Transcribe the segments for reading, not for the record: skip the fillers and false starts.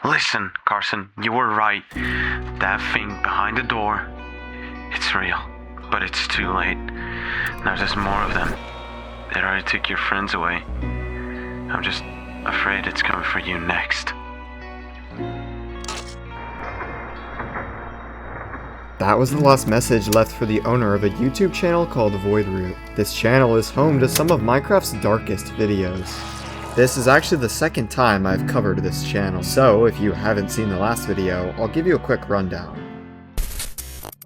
Listen, Carson, you were right. That thing behind the door, it's real. But it's too late. Now there's more of them. They already took your friends away. I'm just afraid it's coming for you next. That was the last message left for the owner of a YouTube channel called Voidroot. This channel is home to some of Minecraft's darkest videos. This is actually the second time I've covered this channel, so if you haven't seen the last video, I'll give you a quick rundown.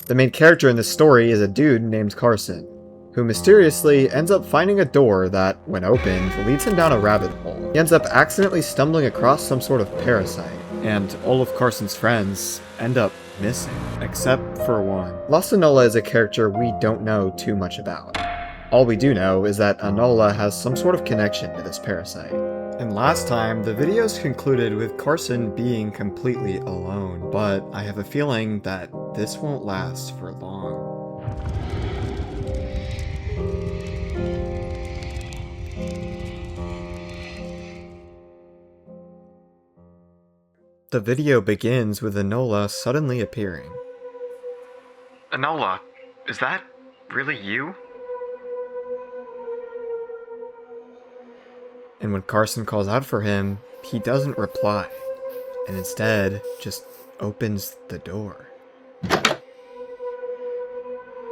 The main character in this story is a dude named Carson, who mysteriously ends up finding a door that, when opened, leads him down a rabbit hole. He ends up accidentally stumbling across some sort of parasite, and all of Carson's friends end up missing, except for one. Lost Anola is a character we don't know too much about. All we do know is that Anola has some sort of connection to this parasite. And last time, the videos concluded with Carson being completely alone, but I have a feeling that this won't last for long. The video begins with Anola suddenly appearing. Anola, is that really you? And when Carson calls out for him, he doesn't reply, and instead just opens the door.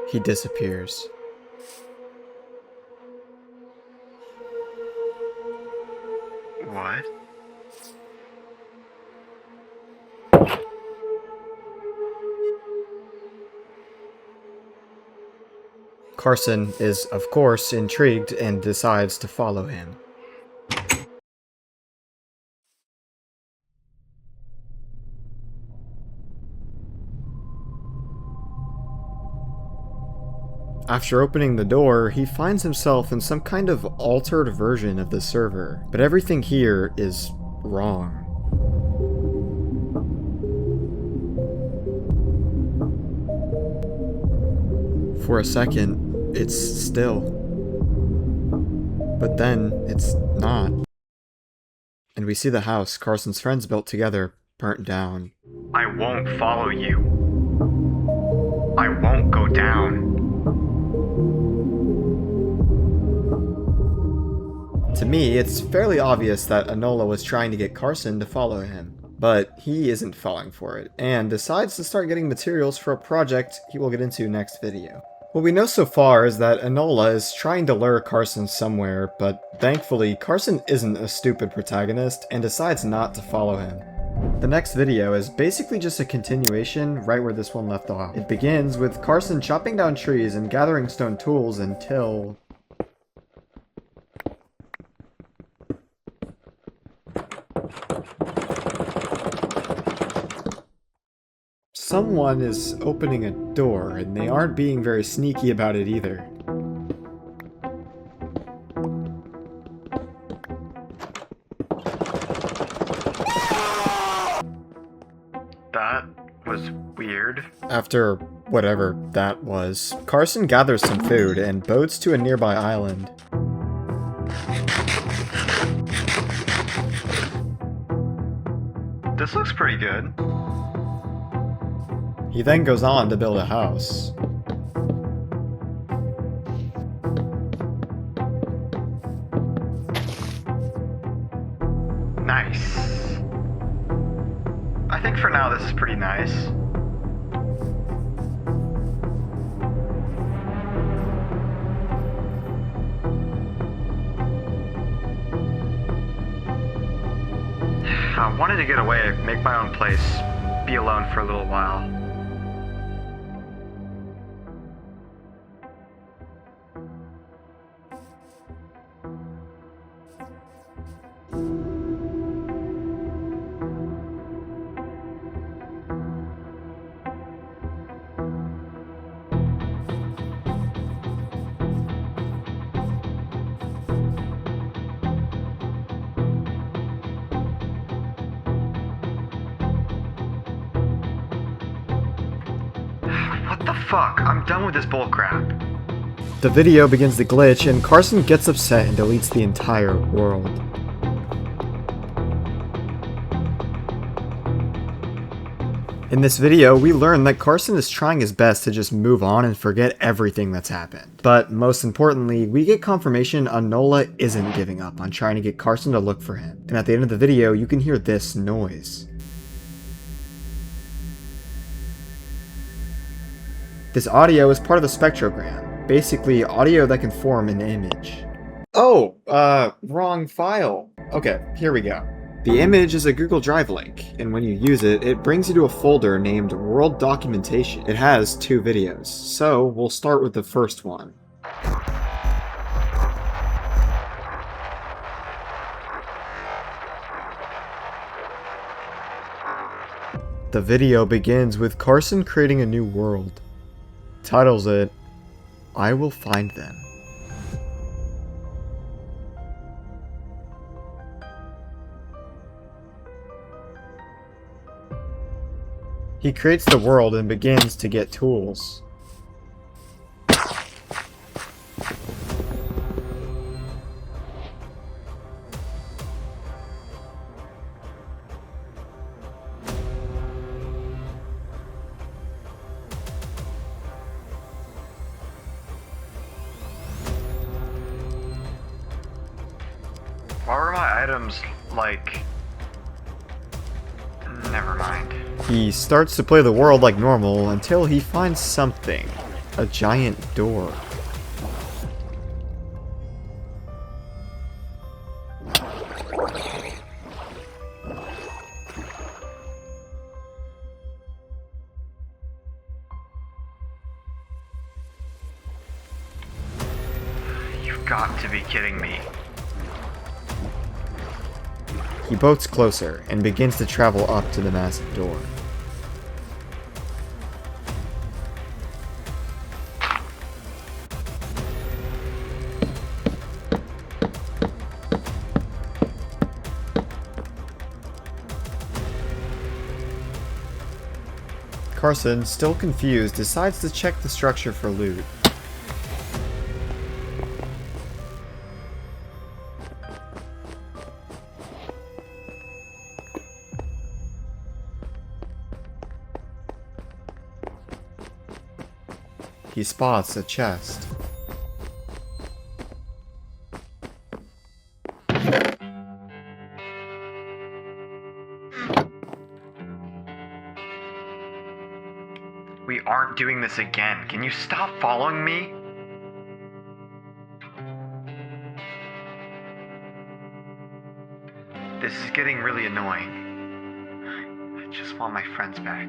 He disappears. What? Carson is, of course, intrigued and decides to follow him. After opening the door, he finds himself in some kind of altered version of the server, but everything here is wrong. For a second, it's still. But then, it's not. And we see the house Carson's friends built together burnt down. I won't follow you. I won't go down. To me, it's fairly obvious that Anola was trying to get Carson to follow him, but he isn't falling for it, and decides to start getting materials for a project he will get into next video. What we know so far is that Anola is trying to lure Carson somewhere, but thankfully, Carson isn't a stupid protagonist and decides not to follow him. The next video is basically just a continuation right where this one left off. It begins with Carson chopping down trees and gathering stone tools until... someone is opening a door, and they aren't being very sneaky about it either. That was weird. After whatever that was, Carson gathers some food and boats to a nearby island. This looks pretty good. He then goes on to build a house. Nice. I think for now this is pretty nice. I wanted to get away, make my own place, be alone for a little while. What the fuck? I'm done with this bullcrap. The video begins to glitch, and Carson gets upset and deletes the entire world. In this video, we learn that Carson is trying his best to just move on and forget everything that's happened. But most importantly, we get confirmation Anola isn't giving up on trying to get Carson to look for him. And at the end of the video, you can hear this noise. This audio is part of the spectrogram, basically audio that can form an image. Oh, wrong file. Okay, here we go. The image is a Google Drive link, and when you use it, it brings you to a folder named World Documentation. It has 2 videos, so we'll start with the first one. The video begins with Carson creating a new world. Titles it, "I Will Find Them." He creates the world and begins to get tools. Why were my items like... Never mind. He starts to play the world like normal until he finds something. A giant door. You've got to be kidding me. He boats closer and begins to travel up to the massive door. Carson, still confused, decides to check the structure for loot. He spots a chest. We aren't doing this again. Can you stop following me? This is getting really annoying. I just want my friends back.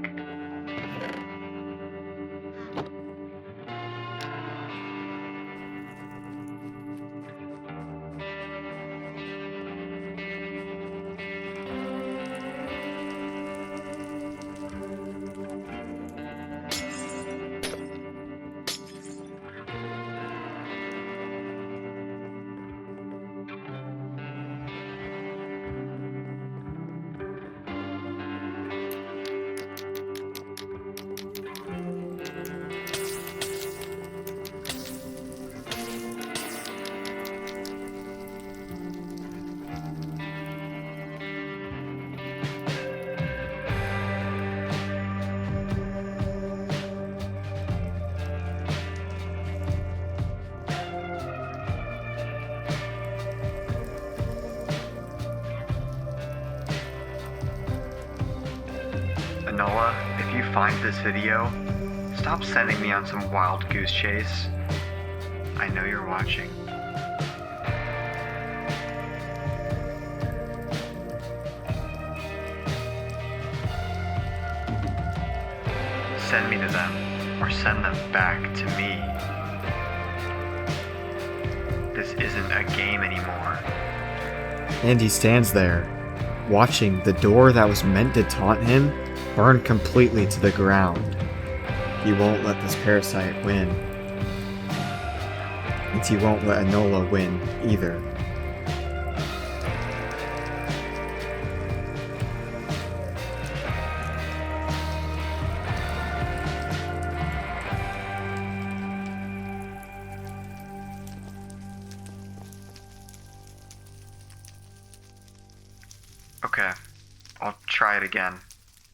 Anola, if you find this video, stop sending me on some wild goose chase. I know you're watching. Send me to them, or send them back to me. This isn't a game anymore. And he stands there, watching the door that was meant to taunt him burn completely to the ground. He won't let this parasite win. And he won't let Anola win either. Okay, I'll try it again.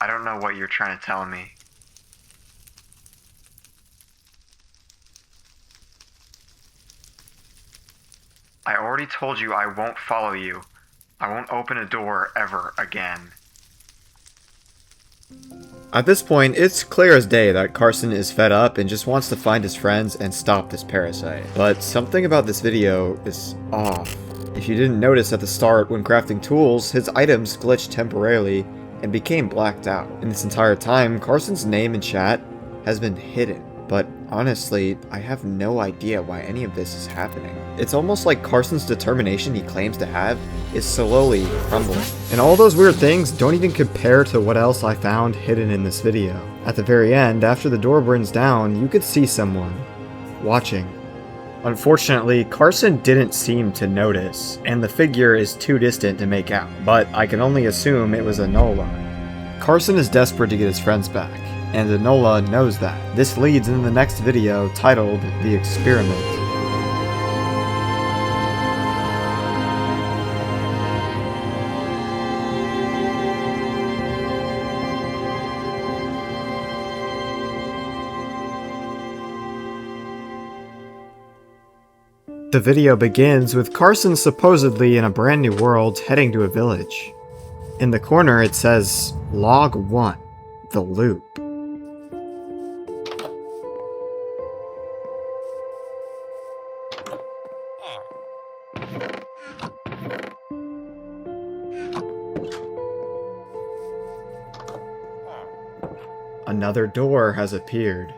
I don't know what you're trying to tell me. I already told you I won't follow you. I won't open a door ever again. At this point, it's clear as day that Carson is fed up and just wants to find his friends and stop this parasite. But something about this video is off. If you didn't notice at the start when crafting tools, his items glitched temporarily and became blacked out. In this entire time, Carson's name in chat has been hidden. But honestly, I have no idea why any of this is happening. It's almost like Carson's determination he claims to have is slowly crumbling. And all those weird things don't even compare to what else I found hidden in this video. At the very end, after the door burns down, you could see someone watching. Unfortunately, Carson didn't seem to notice, and the figure is too distant to make out, but I can only assume it was Anola. Carson is desperate to get his friends back, and Anola knows that. This leads into the next video titled The Experiment. The video begins with Carson supposedly in a brand new world heading to a village. In the corner it says, Log 1, The Loop. Another door has appeared.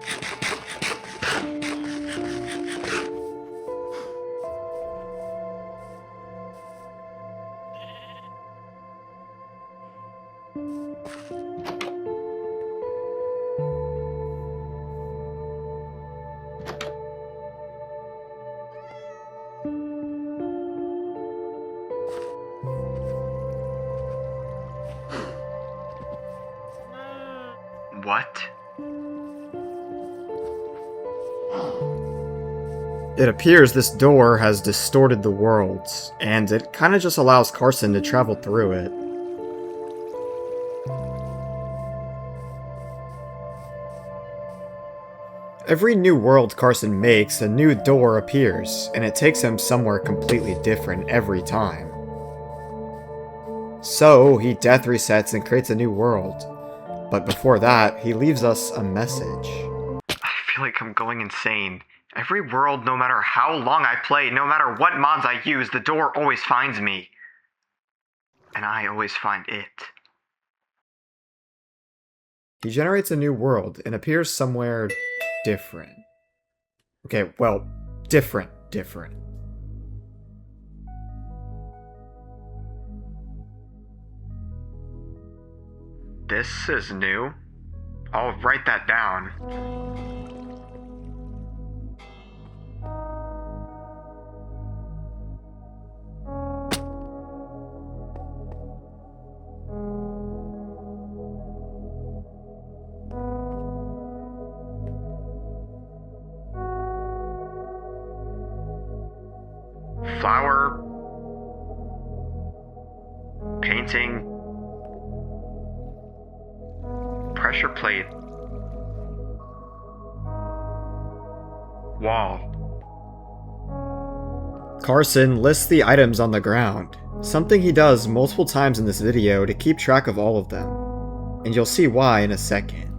What? It appears this door has distorted the worlds, and it kinda just allows Carson to travel through it. Every new world Carson makes, a new door appears, and it takes him somewhere completely different every time. So, he death resets and creates a new world. But before that, he leaves us a message. I feel like I'm going insane. Every world, no matter how long I play, no matter what mods I use, the door always finds me. And I always find it. He generates a new world and appears somewhere different. Okay, well, different. This is new. I'll write that down. Flower. Painting. Pressure plate. Wall. Carson lists the items on the ground, something he does multiple times in this video to keep track of all of them, and you'll see why in a second.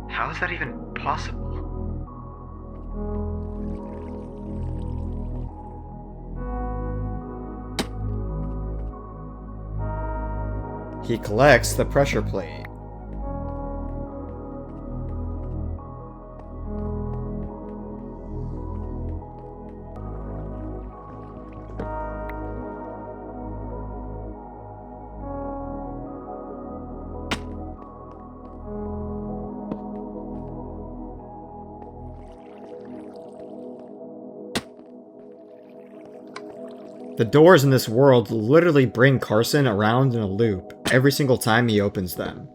How is that even possible? He collects the pressure plate. The doors in this world literally bring Carson around in a loop every single time he opens them.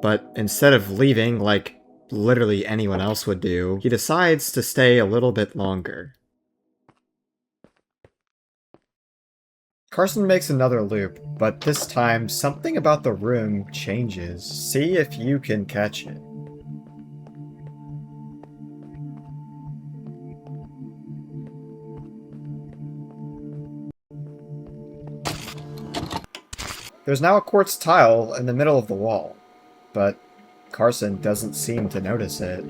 But instead of leaving like literally anyone else would do, he decides to stay a little bit longer. Carson makes another loop, but this time something about the room changes. See if you can catch it. There's now a quartz tile in the middle of the wall, but Carson doesn't seem to notice it.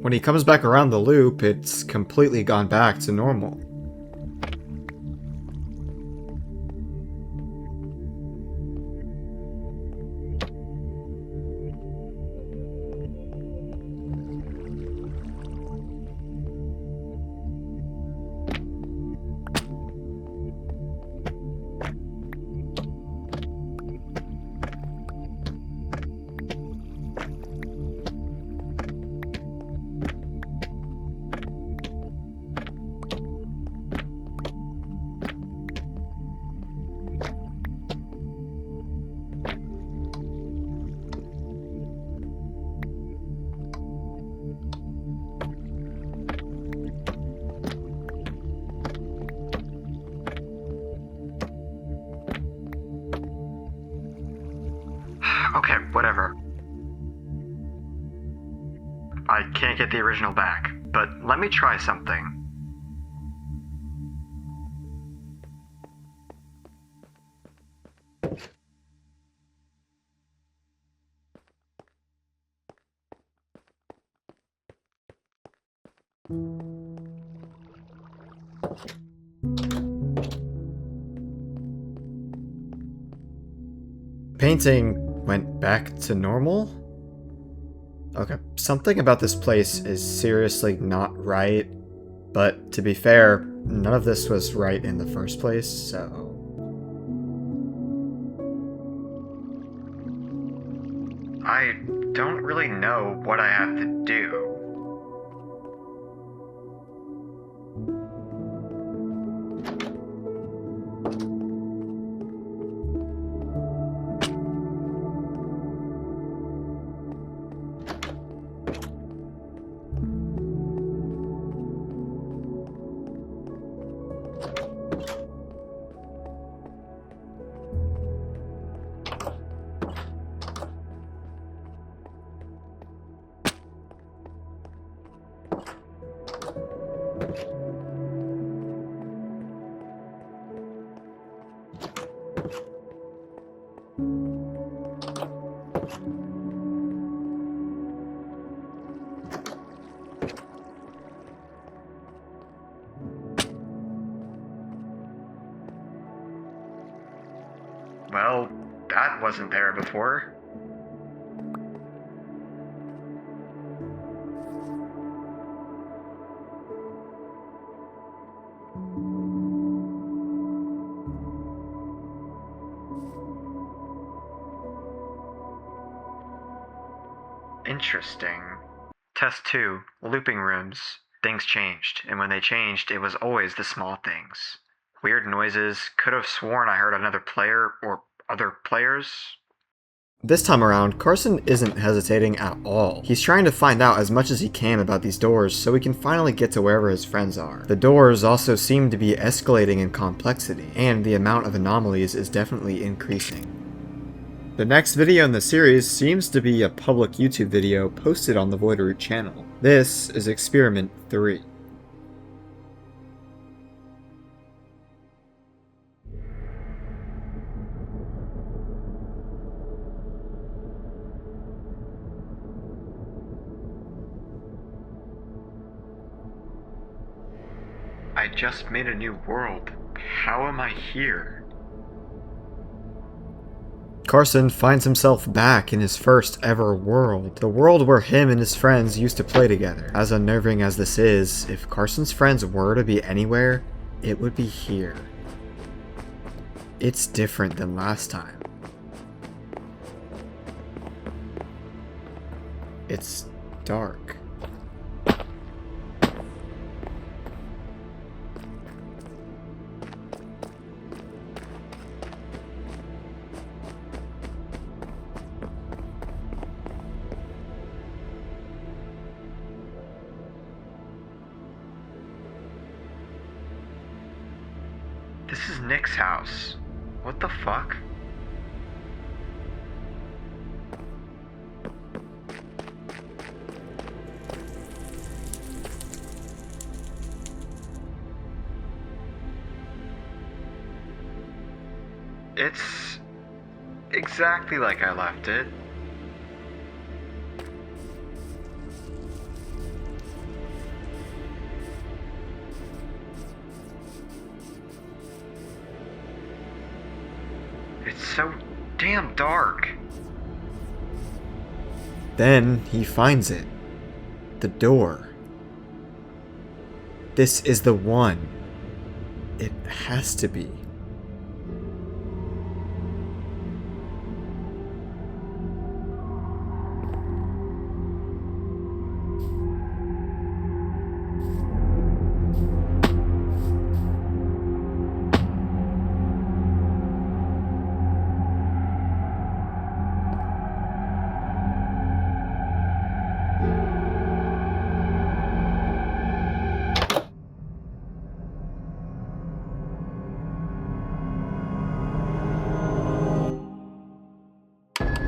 When he comes back around the loop, it's completely gone back to normal. Okay, whatever. I can't get the original back, but let me try something. Painting went back to normal? Okay, something about this place is seriously not right, but to be fair, none of this was right in the first place, so... I don't really know what I have to do. Well, that wasn't there before. Interesting. Test 2, looping rooms. Things changed, and when they changed, it was always the small things. Weird noises, could have sworn I heard another player, or other players. This time around, Carson isn't hesitating at all. He's trying to find out as much as he can about these doors so he can finally get to wherever his friends are. The doors also seem to be escalating in complexity, and the amount of anomalies is definitely increasing. The next video in the series seems to be a public YouTube video posted on the Voidroot channel. This is Experiment 3. I just made a new world. How am I here? Carson finds himself back in his first ever world, the world where him and his friends used to play together. As unnerving as this is, if Carson's friends were to be anywhere, it would be here. It's different than last time. It's dark. This is Nick's house. What the fuck? It's exactly like I left it. It's so damn dark. Then he finds it. The door. This is the one. It has to be.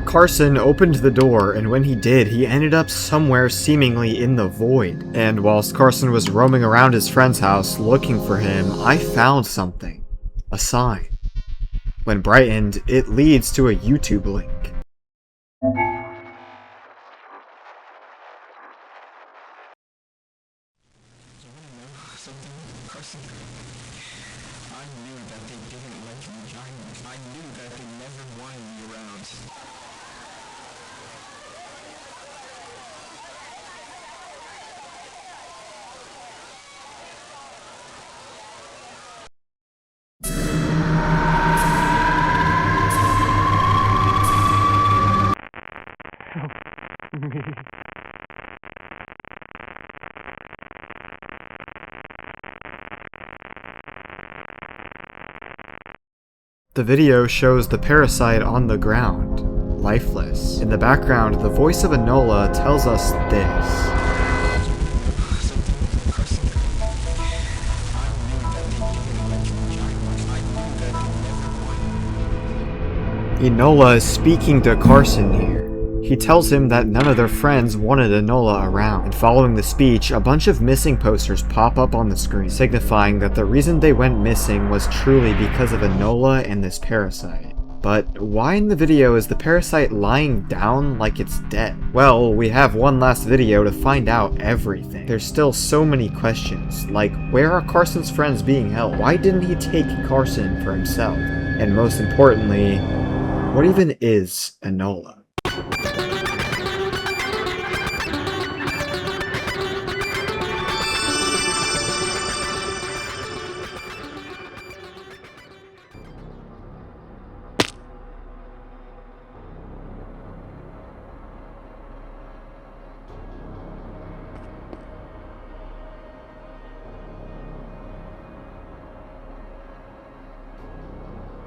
Carson opened the door, and when he did, he ended up somewhere seemingly in the void. And whilst Carson was roaming around his friend's house looking for him, I found something. A sign. When brightened, it leads to a YouTube link. Carson, I knew that they didn't like me. I knew that they never wanted me around. The video shows the parasite on the ground, lifeless. In the background, the voice of Anola tells us this. Enola is speaking to Carson here. He tells him that none of their friends wanted Anola around, and following the speech, a bunch of missing posters pop up on the screen, signifying that the reason they went missing was truly because of Anola and this parasite. But why in the video is the parasite lying down like it's dead? Well, we have one last video to find out everything. There's still so many questions, like where are Carson's friends being held? Why didn't he take Carson for himself? And most importantly, what even is Anola?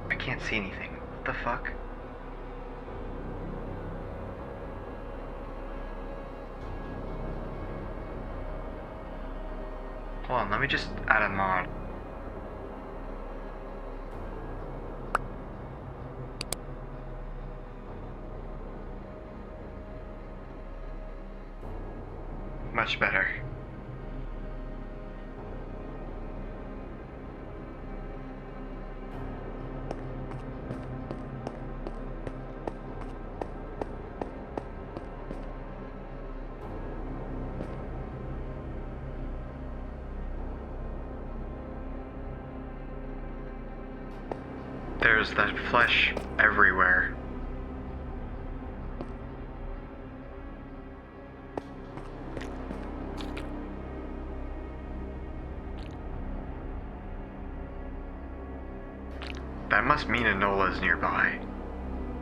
I can't see anything. What the fuck? Hold on, let me just add a mod. Much better. There's that flesh everywhere. That must mean Anola's nearby.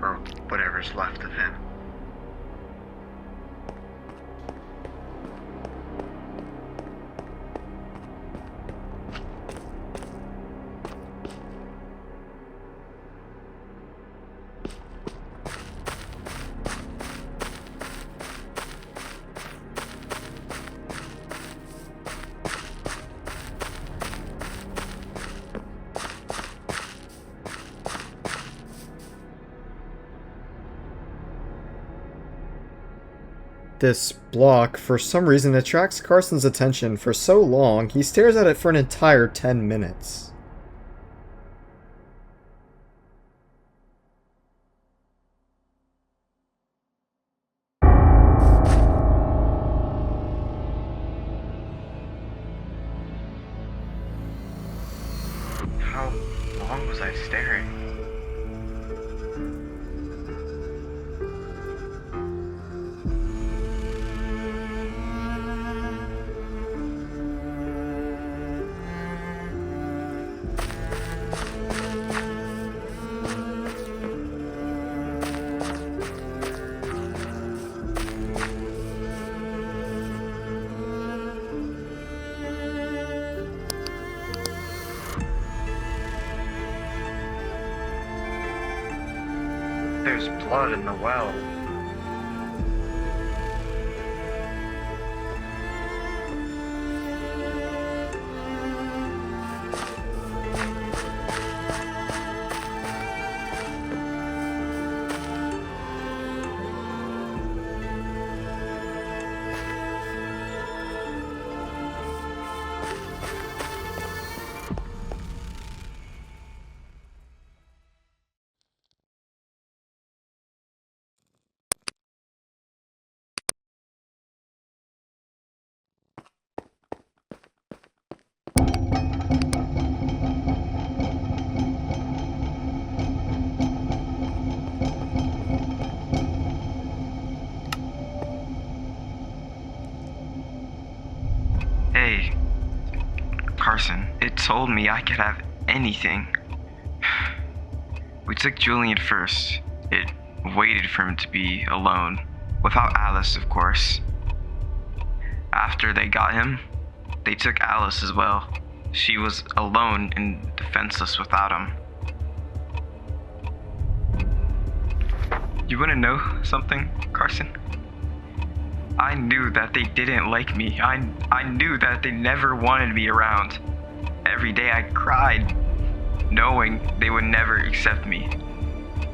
Or whatever's left of him. This block, for some reason, attracts Carson's attention for so long, he stares at it for an entire 10 minutes. How long was I staring? There's blood in the well. Hey, Carson, it told me I could have anything. We took Julian first. It waited for him to be alone, without Alice, of course. After they got him, they took Alice as well. She was alone and defenseless without him. You wanna know something, Carson? I knew that they didn't like me. I knew that they never wanted me around. Every day I cried, knowing they would never accept me.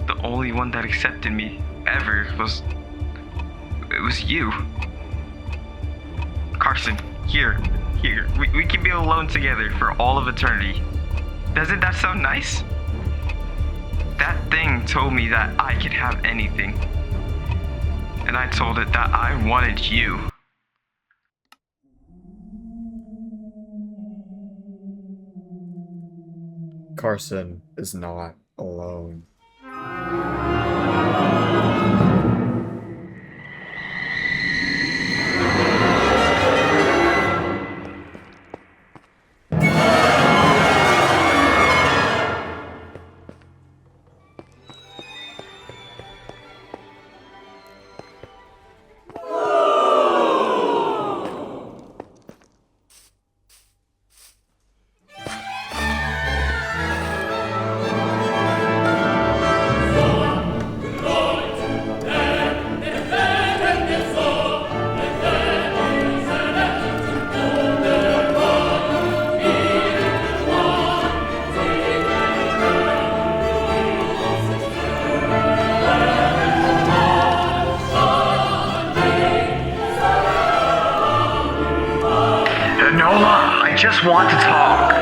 The only one that accepted me ever was you. Carson, here. We can be alone together for all of eternity. Doesn't that sound nice? That thing told me that I could have anything. And I told it that I wanted you. Carson is not alone. Anola, I just want to talk.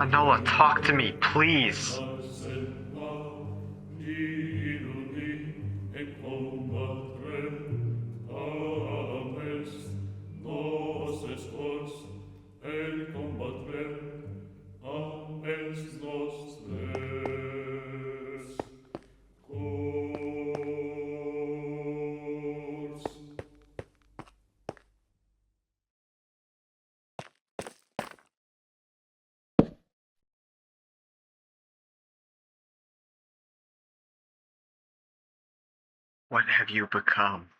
Anola, talk to me, please. What have you become?